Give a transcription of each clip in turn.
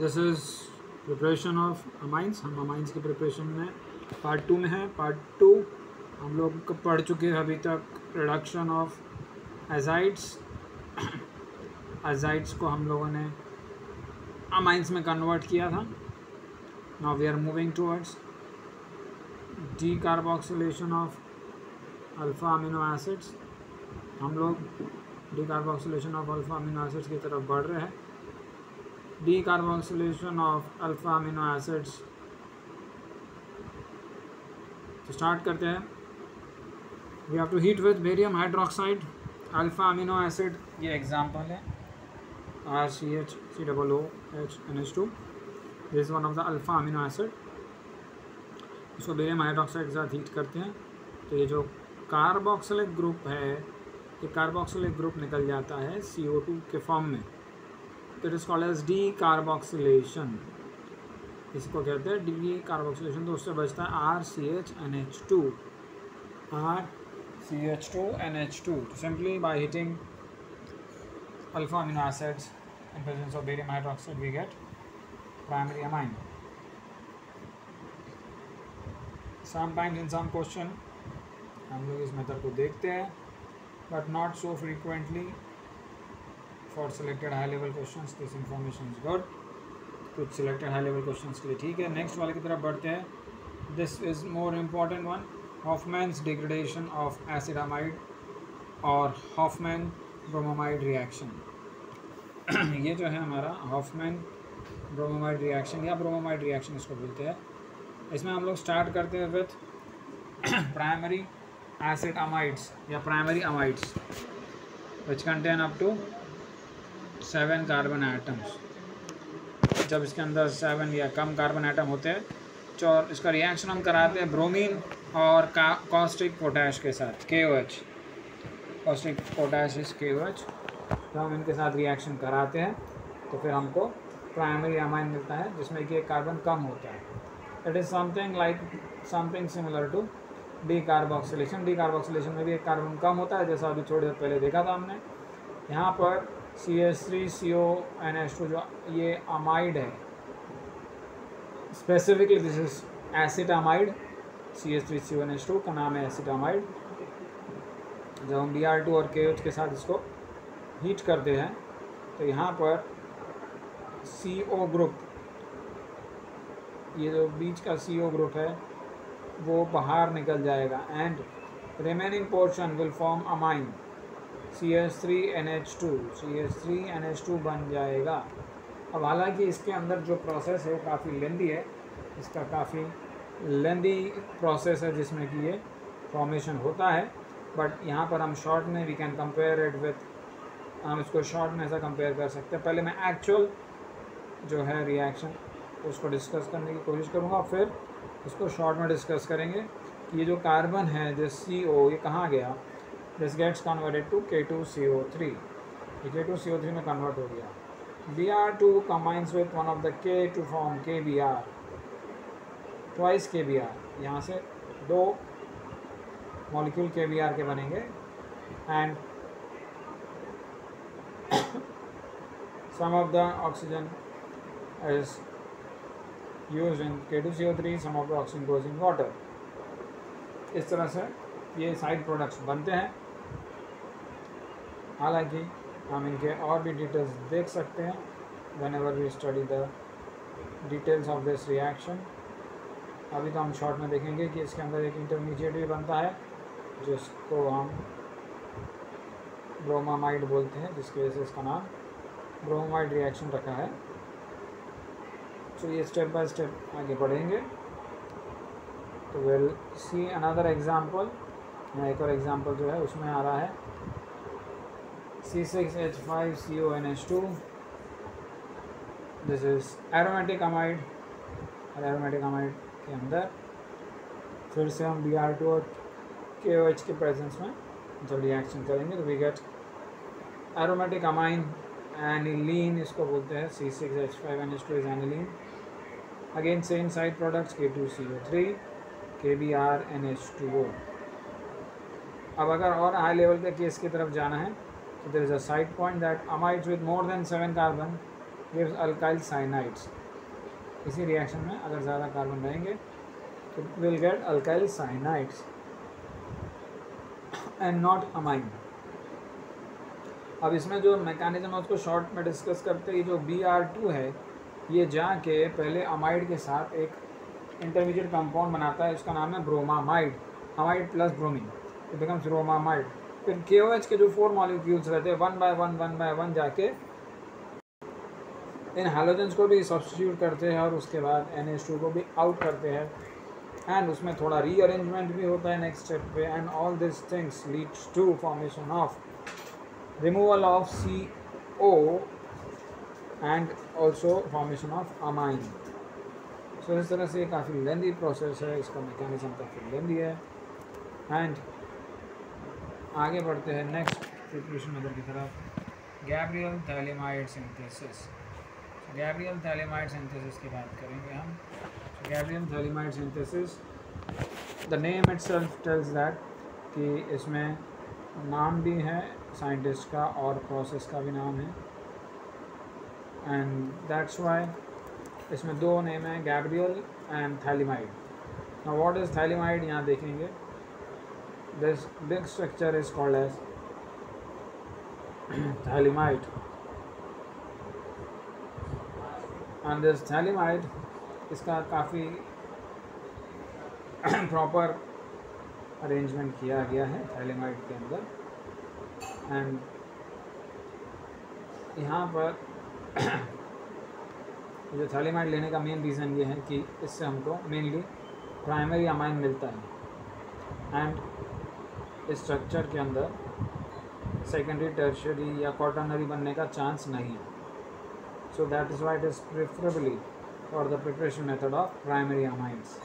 This is preparation of amines. हम amines की preparation में पार्ट 2 में है। पार्ट 2 हम लोग पढ़ चुके हैं अभी तक रिडक्शन ऑफ एजाइड्स। एजाइड्स को हम लोगों ने अमाइंस में कन्वर्ट किया था। Now we are moving towards decarboxylation of alpha amino acids. हम लोग decarboxylation of alpha amino acids की तरफ बढ़ रहे हैं। Decarboxylation of alpha amino acids तो स्टार्ट करते हैं। We have to heat with barium hydroxide alpha amino acid. ये एग्जांपल है RCH3OOH NH2। This is one of the alpha amino acid. इसको बेरियम हाइड्रोक्साइड के साथ हीट करते हैं तो ये जो कार्बोक्सिलिक ग्रुप है, ये कार्बोक्सिलिक ग्रुप निकल जाता है CO2 के फॉर्म में। It is called as decarboxylation. इसको कहते हैं डी कार्बोक्सिलेशन। तो उससे बचता है RCH NH2। Simply by heating alpha amino acids in presence of barium hydroxide we get primary amine. Sometimes in some question हम लोग इस मेथड को देखते हैं but not so frequently. For selected high level questions this information is good. कुछ selected high level questions के लिए ठीक है। नेक्स्ट वाले की तरफ बढ़ते हैं। This is more important one, Hofmann's degradation of acid amide और हॉफमैन ब्रोमोमाइड रिएक्शन। ये जो है हमारा हॉफमैन ब्रोमोमाइड रिएक्शन या ब्रोमोमाइड रिएक्शन इसको बोलते हैं। इसमें हम लोग स्टार्ट करते हैं विथ प्राइमरी एसिड अमाइड्स या primary amides which contain up to 7 carbon atoms. जब इसके अंदर 7 या कम कार्बन एटम होते हैं और इसका रिएक्शन हम कराते हैं ब्रोमीन और कॉस्टिक पोटैश के साथ KOH। Caustic potash is KOH। जब हम इनके साथ रिएक्शन कराते हैं तो फिर हमको प्राइमरी अमाइन मिलता है जिसमें कि एक कार्बन कम होता है। It is something similar to decarboxylation. Decarboxylation में भी एक कार्बन कम होता है, जैसा अभी थोड़ी देर पहले देखा था हमने। यहाँ पर CH3CONH2 जो ये अमाइड है, specifically this is acetamide. CH3CONH2 का नाम है एसिटामाइड। जब हम Br2 और KOH के साथ इसको हीट करते हैं तो यहाँ पर CO ग्रुप, ये जो बीच का CO ग्रुप है वो बाहर निकल जाएगा and remaining portion will form amine CH3NH2 बन जाएगा। अब हालांकि इसके अंदर जो प्रोसेस है काफ़ी लेंदी है, इसका काफ़ी लेंदी प्रोसेस है जिसमें कि ये फॉर्मेशन होता है, बट यहाँ पर हम शॉर्ट में we can compare it with, हम इसको शॉर्ट में ऐसा कंपेयर कर सकते हैं। पहले मैं एक्चुअल जो है रिएक्शन उसको डिस्कस करने की कोशिश करूँगा, फिर इसको शॉर्ट में डिस्कस करेंगे कि ये जो कार्बन है जो CO ये कहाँ गया। This gets converted to K2CO3। ये K2CO3 में कन्वर्ट हो गया। Br2 combines with one of the K to form KBr, twice KBr। यहाँ से 2 मॉलिक्यूल KBr के बनेंगे and some of the oxygen is used in K2CO3, some of the oxygen goes in water। इस तरह से ये साइड प्रोडक्ट्स बनते हैं। हालांकि हम इनके और भी डिटेल्स देख सकते हैं whenever we study the details of this reaction। अभी तो हम शॉर्ट में देखेंगे कि इसके अंदर एक इंटरमीडिएट भी बनता है जिसको हम ब्रोमामाइड बोलते हैं, जिसकी वजह से इसका नाम ब्रोमामाइड रिएक्शन रखा है। तो ये स्टेप बाय स्टेप आगे बढ़ेंगे। तो विल सी अनदर एग्जांपल। यहाँ एक और एग्जांपल जो है उसमें आ रहा है C6H5CONH2। This is aromatic amide. और एरोमेटिक अमाइड के अंदर फिर से हम Br2 और KOH के प्रेजेंस में जब रिएक्शन करेंगे तो we get aromatic amine aniline, इसको बोलते हैं। C6H5NH2 is aniline. Again same side products K2CO3 KBrNH2O। अब अगर और हाई लेवल के केस की तरफ जाना है तो there is a side point that amides with more than 7 carbon gives alkyl cyanides. इसी रिएक्शन में अगर ज़्यादा कार्बन रहेंगे तो will get alkyl cyanides and not amine. अब इसमें जो मैकेनिज्म है उसको शॉर्ट में डिस्कस करते हैं। जो Br2 है ये जाके पहले अमाइड के साथ एक इंटरमीडिएट कंपाउंड बनाता है, उसका नाम है bromamide, amide plus bromine, it becomes bromamide. फिर KOH के जो 4 मॉलिक्यूल्स रहते हैं 1 बाय 1 जाके इन हैलोजेंस को भी सब्स्टिट्यूट करते हैं और उसके बाद NH2 को भी आउट करते हैं एंड उसमें थोड़ा रीअरेंजमेंट भी होता है नेक्स्ट स्टेप पे and all this things leads to formation of removal of CO and also formation of amine. So इस तरह से ये काफ़ी लेंदी प्रोसेस है, इसका मैकेनिज्म काफ़ी लेंदी है। एंड आगे बढ़ते हैं नेक्स्ट प्रिपरेशन मेथड की तरफ, Gabriel phthalimide synthesis. Gabriel phthalimide synthesis की बात करेंगे हम। Gabriel phthalimide synthesis, the name itself tells that कि इसमें नाम भी है साइंटिस्ट का और प्रोसेस का भी नाम है एंड दैट्स वाई इसमें 2 नेम है, Gabriel and phthalimide. Now what is phthalimide यहाँ देखेंगे। This big structure is called as phthalimide and this phthalimide, इसका काफ़ी प्रॉपर अरेंजमेंट किया गया है थैलेमाइड के अंदर। एंड यहाँ पर जो थैलेमाइड लेने का मेन रीज़न ये है कि इससे हमको मेनली प्राइमरी अमाइन मिलता है एंड इस स्ट्रक्चर के अंदर सेकेंडरी, टर्शियरी या क्वाटर्नरी बनने का चांस नहीं है। So that is why it is preferably for the preparation method of primary amines.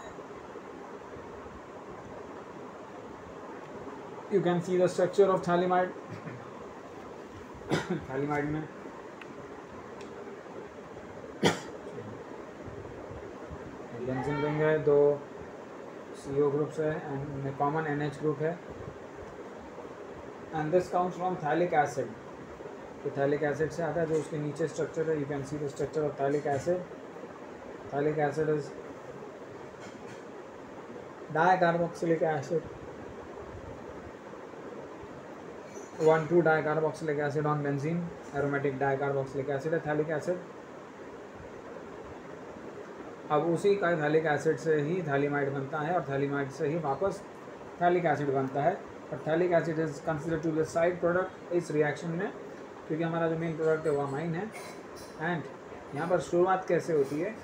You can see the structure of thaliamide. Phthalimide में बेंजीन रिंग है, 2 CO ग्रुप्स है एंड कॉमन NH ग्रुप है and this comes from phthalic acid. तो phthalic acid से आता है, जो उसके नीचे स्ट्रक्चर है। You can see the structure of phthalic acid. Phthalic acid is dicarboxylic acid, 1,2 dicarboxylic acid on benzene, aromatic dicarboxylic acid है थैलिक एसिड। अब उसी का थैलिक एसिड से ही थैलेमाइड बनता है और थैलेमाइड से ही वापस थैलिक एसिड बनता है। और phthalic acid is considered to the side product इस रिएक्शन में, क्योंकि हमारा जो मेन प्रोडक्ट है वो अमाइन है। एंड यहाँ पर शुरुआत कैसे होती है,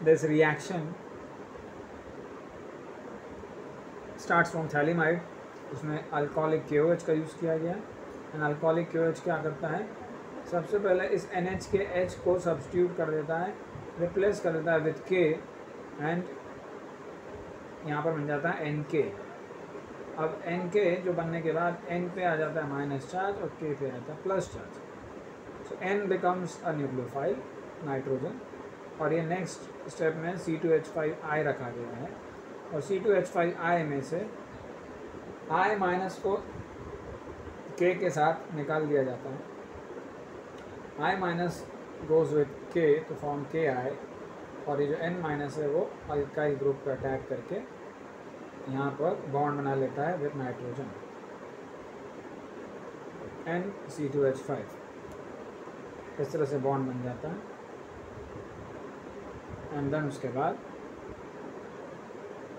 this reaction starts from phthalimide, उसमें अल्कोहलिक KOH का यूज़ किया गया एंड अल्कोहलिक KOH क्या करता है, सबसे पहले इस NH के H को सब्स्टिट्यूट कर देता है, रिप्लेस कर देता है विथ K एंड यहाँ पर बन जाता है NK। अब NK जो बनने के बाद N पे आ जाता है माइनस चार्ज और K पे आता है plus charge. So N becomes a nucleophile nitrogen और ये नेक्स्ट स्टेप में C2H5I रखा गया है और C2H5I में से I माइनस को K के साथ निकाल दिया जाता है। I minus goes with K तो फॉर्म KI और ये जो N माइनस है वो अल्काइल ग्रुप पर अटैक करके यहाँ पर बॉन्ड बना लेता है विथ नाइट्रोजन NC2H5। इस तरह से बॉन्ड बन जाता है एंड देन उसके बाद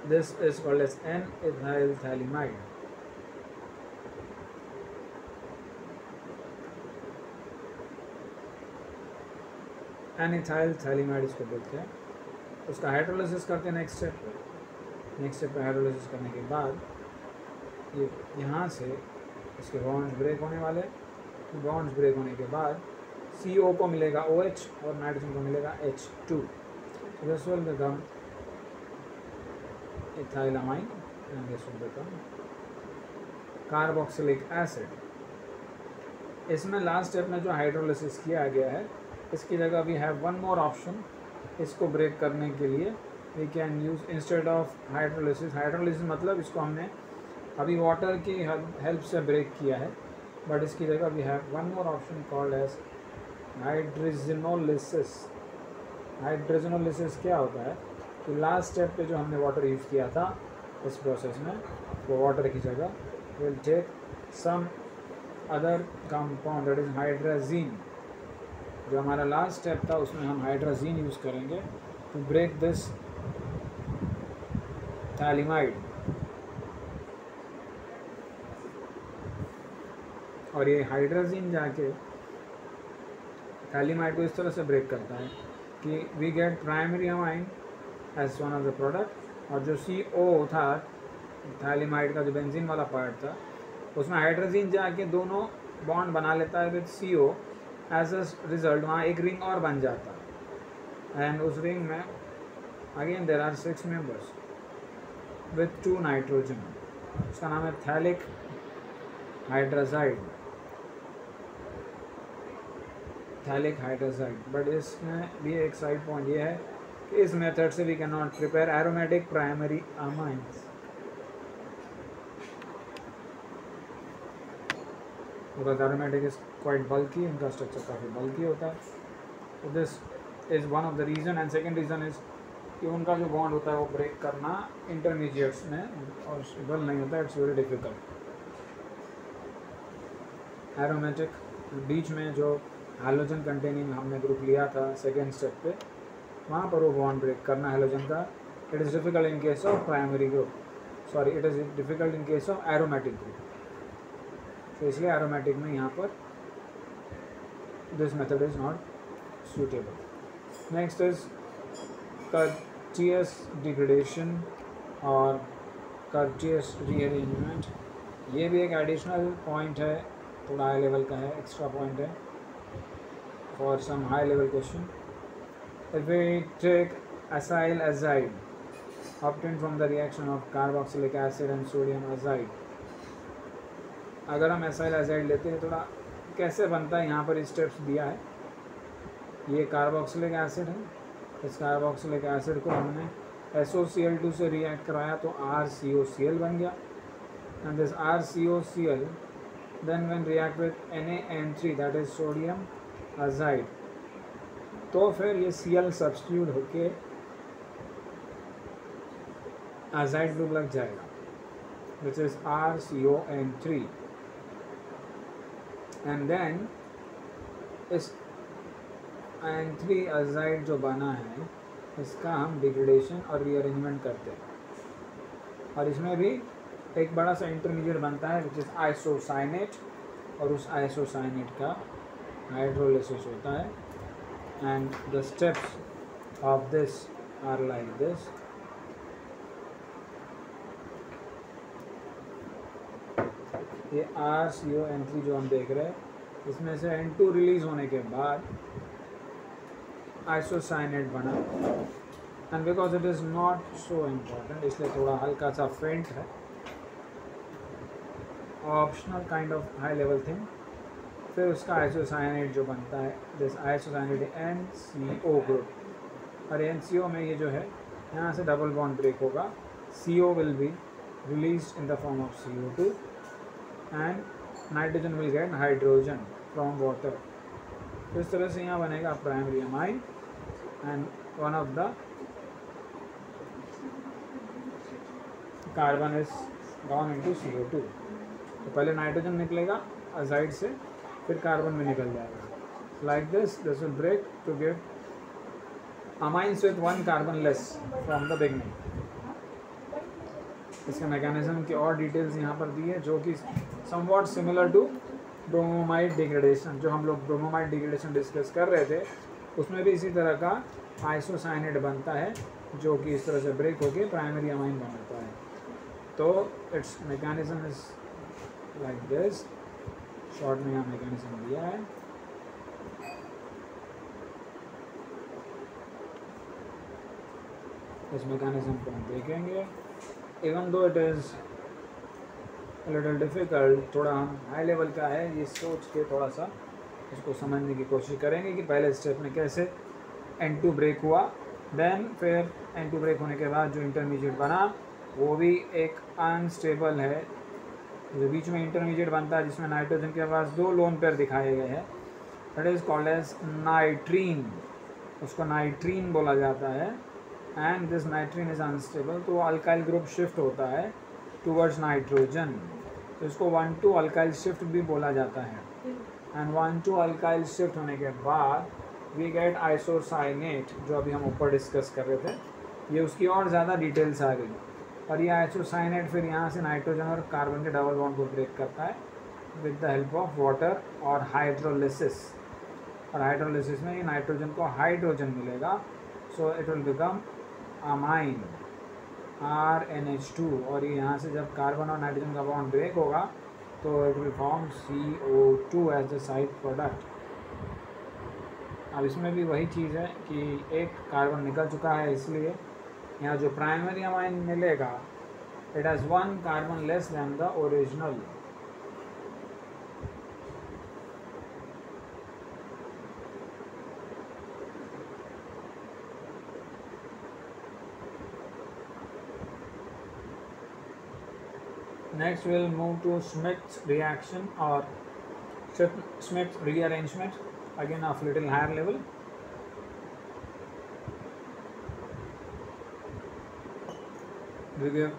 this is called as N-ethyl thaliamide। N-ethyl thaliamide इसको बोलते हैं। उसका हाइड्रोलिसिस करते हैं नेक्स्ट स्टेप पे। नेक्स्ट स्टेप पे हाइड्रोलिसिस करने के बाद ये यहाँ से इसके बॉन्ड्स ब्रेक होने वाले। बॉन्ड्स ब्रेक होने के बाद CO को मिलेगा OH और नाइट्रोजन को मिलेगा H2। This will become ethylamine and this will become carboxylic acid। इसमें लास्ट स्टेप में जो हाइड्रोलिसिस किया गया है इसकी जगह we have one more option. इसको ब्रेक करने के लिए we can use instead of hydrolysis. Hydrolysis मतलब इसको हमने अभी वाटर की हेल्प से ब्रेक किया है, बट इसकी जगह we have one more option called as hydrogenolysis. Hydrogenolysis क्या होता है कि लास्ट स्टेप पे जो हमने वाटर यूज़ किया था इस प्रोसेस में, वो वाटर की जगह will take some other compound that is hydrazine. जो हमारा लास्ट स्टेप था उसमें हम हाइड्राजीन यूज़ करेंगे टू ब्रेक दिस थैलिमाइड, और ये हाइड्राजीन जाके थैलिमाइड को इस तरह से ब्रेक करता है कि we get primary amine as one of the product, और जो CO था थैलिमाइड का जो बेंजीन वाला पार्ट था उसमें हाइड्रोजन जाके दोनों बॉन्ड बना लेता है with CO। As a result वहाँ एक रिंग और बन जाता है, एंड उस रिंग में again there are 6 members with 2 nitrogen. उसका नाम है phthalic hydrazide, phthalic hydrazide. But इसमें भी एक साइड पॉइंट ये है कि इस मेथड से we can not prepare aromatic primary amines, because aromatic is quite bulky, उनका स्ट्रक्चर काफ़ी बल्की होता है। तो this is one of the reason, and second reason is कि उनका जो बॉन्ड होता है वो ब्रेक करना इंटरमीडिएट्स में और स्टेबल नहीं होता, इट्स वेरी डिफिकल्ट। एरोमेटिक बीच में जो हैलोजन कंटेनिंग हमने ग्रुप लिया था सेकेंड स्टेप पे, वहाँ पर वो बॉन्ड ब्रेक करना हैलोजन का, it is difficult in case of primary group, sorry it is difficult in case of aromatic group. तो इसलिए एरोमेटिक में यहाँ पर this method is not suitable. Next is Curtius degradation और कर्टियस रीअरेंजमेंट। ये भी एक एडिशनल पॉइंट है, थोड़ा हाई लेवल का है, एक्स्ट्रा पॉइंट है for some high level question. If we take acyl azide obtained from the reaction of carboxylic acid and sodium azide, अगर हम एसाइल एजाइड लेते हैं, थोड़ा कैसे बनता है यहाँ पर स्टेप्स दिया है। ये कार्बोक्सिलिक एसिड है, इस कार्बोक्सिलिक एसिड को हमने SOCl2 से रिएक्ट कराया तो RCOCl बन गया, and this RCOCl then when react with NaN3 that is sodium azide, तो फिर ये Cl सब्स्टिट्यूट होके अजाइड ग्रुप लग जाएगा which is RCON3, and then इस N3 अजाइड जो बना है इसका हम डिग्रेडेशन और रीअरेंजमेंट करते हैं, और इसमें भी एक बड़ा सा इंटरमीडिएट बनता है विच इज़ आइसोसाइनेट, और उस आइसोसाइनेट का हाइड्रोलिसिस होता है, and the steps of this are like this. ये RCON3 जो हम देख रहे हैं, इसमें से N2 रिलीज होने के बाद आइसोसाइनेट बना, and because it is not so important इसलिए थोड़ा हल्का सा फेंट है, optional kind of high level thing. फिर उसका आइसोसाइनेट जो बनता है, दिस आइसोसाइनेट NCO ग्रुप, और NCO में ये जो है यहाँ से डबल बॉन्ड ब्रेक होगा, CO will be release in the form of CO2 and nitrogen will get hydrogen from water. तो इस तरह से यहाँ बनेगा primary amine, and one of the carbon is gone into CO2। तो पहले नाइट्रोजन निकलेगा अजाइड से, फिर कार्बन में निकल जाएगा like this will break to give amines with 1 carbon less from the beginning. इसके मैकेनिज्म की और डिटेल्स यहाँ पर दी है, जो कि somewhat similar to bromamide degradation. जो हम लोग ब्रोमोमाइड डिग्रेडेशन डिस्कस कर रहे थे उसमें भी इसी तरह का आइसोसाइनेट बनता है जो कि इस तरह से ब्रेक होके प्राइमरी अमाइन बनाता है। तो it's mechanism is like this, short में यहाँ मैकेनिज्म दिया है। इस मैकेनिज्म को हम देखेंगे, even though it is little difficult, थोड़ा हम हाई लेवल का है, ये सोच के थोड़ा सा इसको समझने की कोशिश करेंगे कि पहले स्टेप में कैसे N2 ब्रेक हुआ, देन फिर N2 ब्रेक होने के बाद जो इंटरमीडिएट बना वो भी एक अनस्टेबल है। जो बीच में इंटरमीडिएट बनता है जिसमें नाइट्रोजन के पास 2 लोन पेयर दिखाए गए हैं, that is called as nitrene, उसको नाइट्रीन बोला जाता है। And this nitrene is unstable, तो अल्काइल ग्रुप शिफ्ट होता है टूवर्ड्स नाइट्रोजन, तो इसको 1,2 अल्काइल शिफ्ट भी बोला जाता है। एंड 1,2 अल्काइल शिफ्ट होने के बाद वी गेट आइसोसाइनेट, जो अभी हम ऊपर डिस्कस कर रहे थे, ये उसकी और ज़्यादा डिटेल्स आ गई। और ये आइसोसाइनेट फिर यहाँ से नाइट्रोजन और कार्बन के डबल बॉन्ड को ब्रेक करता है with the help of water और हाइड्रोलिसिस। और हाइड्रोलिसिस में ये नाइट्रोजन को हाइड्रोजन मिलेगा, so it will become amine RNH2। और ये यहाँ से जब कार्बन और नाइट्रोजन का बॉन्ड ब्रेक होगा तो it will form CO2 as the side product. अब इसमें भी वही चीज़ है कि एक कार्बन निकल चुका है, इसलिए यहाँ जो प्राइमरी अमाइन मिलेगा it has 1 carbon less than the original. Next we'll move to Schmidt's reaction or Schmidt's rearrangement, again of little higher level.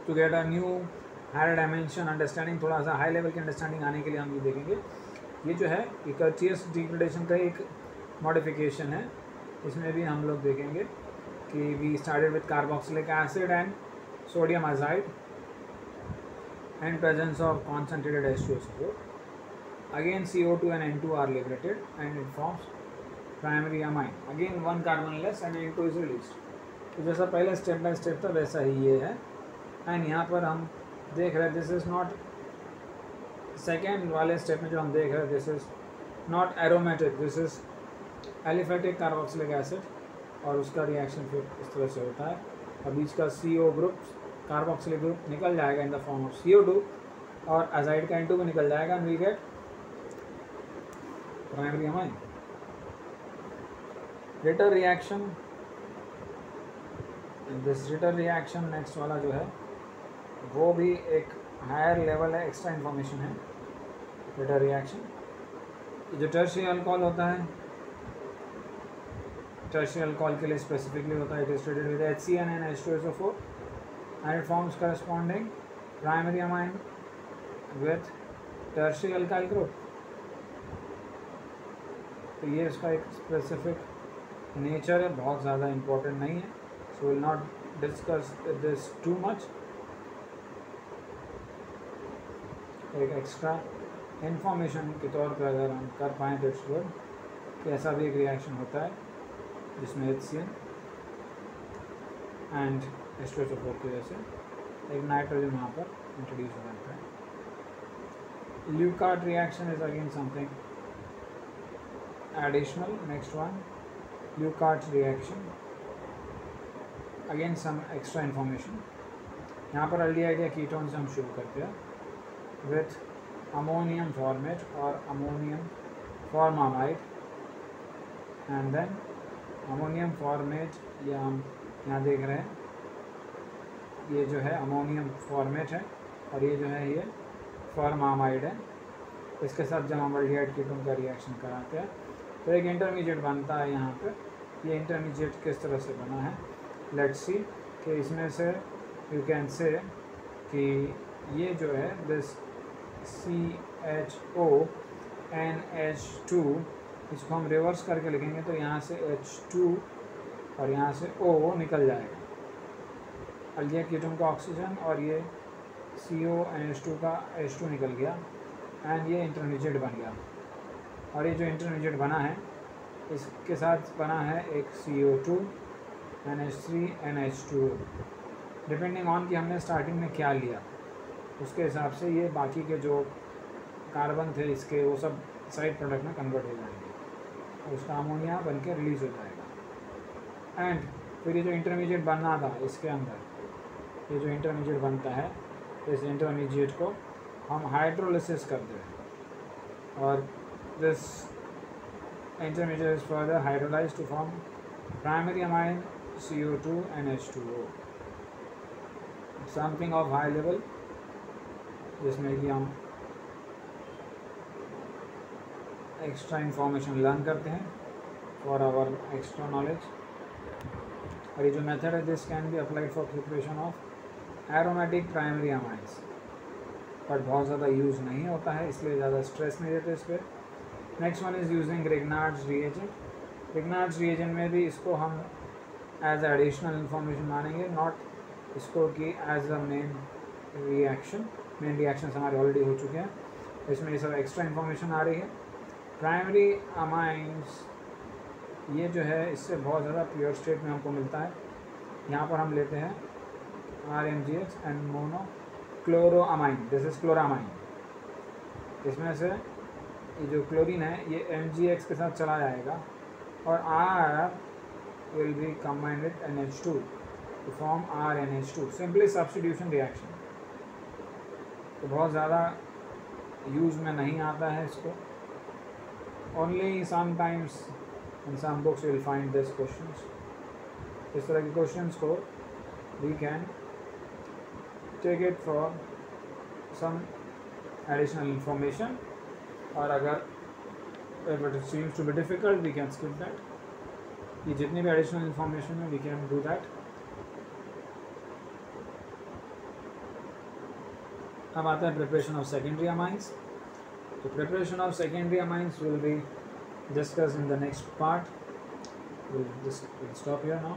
To get a new higher dimension understanding, थोड़ा सा high level की understanding आने के लिए हम ये देखेंगे, ये जो है ये कर्टियस डिग्रेडेशन का एक मॉडिफिकेशन है। इसमें भी हम लोग देखेंगे कि we started with carboxylic acid and sodium azide and presence of concentrated H2SO4. Again CO2 and N2 are liberated and it forms primary amine. Again 1 carbon less and N2 is released. तो जैसा पहले step by step था वैसा ही ये है। And यहाँ पर हम देख रहे हैं दिस इज़ नॉट, सेकेंड वाले स्टेप में जो हम देख रहे हैं this is not aromatic, this is aliphatic carboxylic acid और उसका रिएक्शन फिर इस तरह से होता है। और बीच का CO ग्रुप कार्बोक्सिलिक ग्रुप निकल जाएगा in the form of CO2 और अजाइड का N2 भी निकल जाएगा and we get primary amine. Ritter reaction, this Ritter reaction next वाला जो है वो भी एक हायर लेवल है, एक्स्ट्रा इन्फॉर्मेशन है। रिटर रिएक्शन जो टर्शियरी अल्कोहल होता है, टर्शियरी अल्कोहल के लिए स्पेसिफिकली होता है, it is treated with HCN and H2SO4 and it forms corresponding primary amine with tertiary alkyl group। तो ये इसका एक स्पेसिफिक नेचर है, बहुत ज़्यादा इम्पोर्टेंट नहीं है, so will not discuss this too much. एक एक्स्ट्रा इन्फॉर्मेशन के तौर पर अगर हम कर पाएँ तो इट्स गुड कि ऐसा भी एक रिएक्शन होता है जिसमें HCN एंड H2SO4 की वजह से एक नाइट्रोजन यहाँ पर इंट्रोड्यूस हो जाता है। Leuckart reaction is again something additional. Next one Leuckart reaction, again some extra information. यहाँ पर अल्डिहाइड या कीटोन से हम शुरू करते हैं विथ अमोनियम फॉर्मेट और ammonium formamide and then ammonium formate, या हम यहाँ देख रहे हैं ये जो है अमोनियम फॉर्मेट है और ये जो है ये फॉर्मामाइड है। इसके साथ जब हम अल्डिहाइड कीटोन का रिएक्शन कराते हैं तो एक इंटरमीडिएट बनता है यहाँ पे। ये इंटरमीडिएट किस तरह से बना है, लेट्स सी कि इसमें से यू कैन से कि ये जो है दिस CHO NH2, इसको हम रिवर्स करके लिखेंगे तो यहाँ से H2 और यहाँ से O निकल जाएगा। अल्डिहाइड कीटोन का ऑक्सीजन और ये CO NH2 का H2 निकल गया एंड ये इंटरमीडिएट बन गया। और ये जो इंटरमीडिएट बना है इसके साथ बना है एक CO2 NH3 NH2। Depending on कि हमने स्टार्टिंग में क्या लिया उसके हिसाब से ये बाकी के जो कार्बन थे इसके वो सब साइड प्रोडक्ट में कन्वर्ट हो जाएंगे और उसका अमोनिया बन के रिलीज़ हो जाएगा। एंड फिर ये जो इंटरमीडिएट बनना था इसके अंदर, ये जो इंटरमीडिएट बनता है इस इंटरमीडिएट को हम हाइड्रोलिसिस करते हैं और this intermediate is further hydrolysed to form primary amine CO2 and H2O, something of high level जिसमें कि हम एक्स्ट्रा इंफॉर्मेशन लर्न करते हैं फॉर आवर एक्स्ट्रा नॉलेज। और ये जो मेथड है this can be applied for preparation of aromatic primary amines, but बहुत ज़्यादा यूज़ नहीं होता है इसलिए ज़्यादा स्ट्रेस नहीं देते इस पर। Next one is using Grignard's reagent. Grignard's reagent में भी इसको हम एज एडिशनल इंफॉर्मेशन मानेंगे, नॉट इसको कि as a main reaction. Main reactions हमारे ऑलरेडी हो चुके हैं, इसमें ये सब एक्स्ट्रा इन्फॉर्मेशन आ रही है। प्राइमरी अमाइंस ये जो है इससे बहुत ज़्यादा प्योर स्टेट में हमको मिलता है। यहाँ पर हम लेते हैं RMGX and monochloramine, this is chloramine. इसमें से ये जो क्लोरीन है ये MgX के साथ चला जाएगा और R will be combined with NH2 to form RNH2, simply substitution reaction। तो बहुत ज़्यादा यूज़ में नहीं आता है इसको, only sometimes in some books you will find this questions। इस तरह के क्वेश्चंस को we can take it for some additional information, और अगर if it seems to be difficult we can skip that। ये जितनी भी एडिशनल इंफॉर्मेशन है वी कैन डू दैट। अब आता है प्रिपरेशन ऑफ सेकेंडरी अमाइंस। तो preparation of secondary amines will be discuss in the next part. Will stop here now.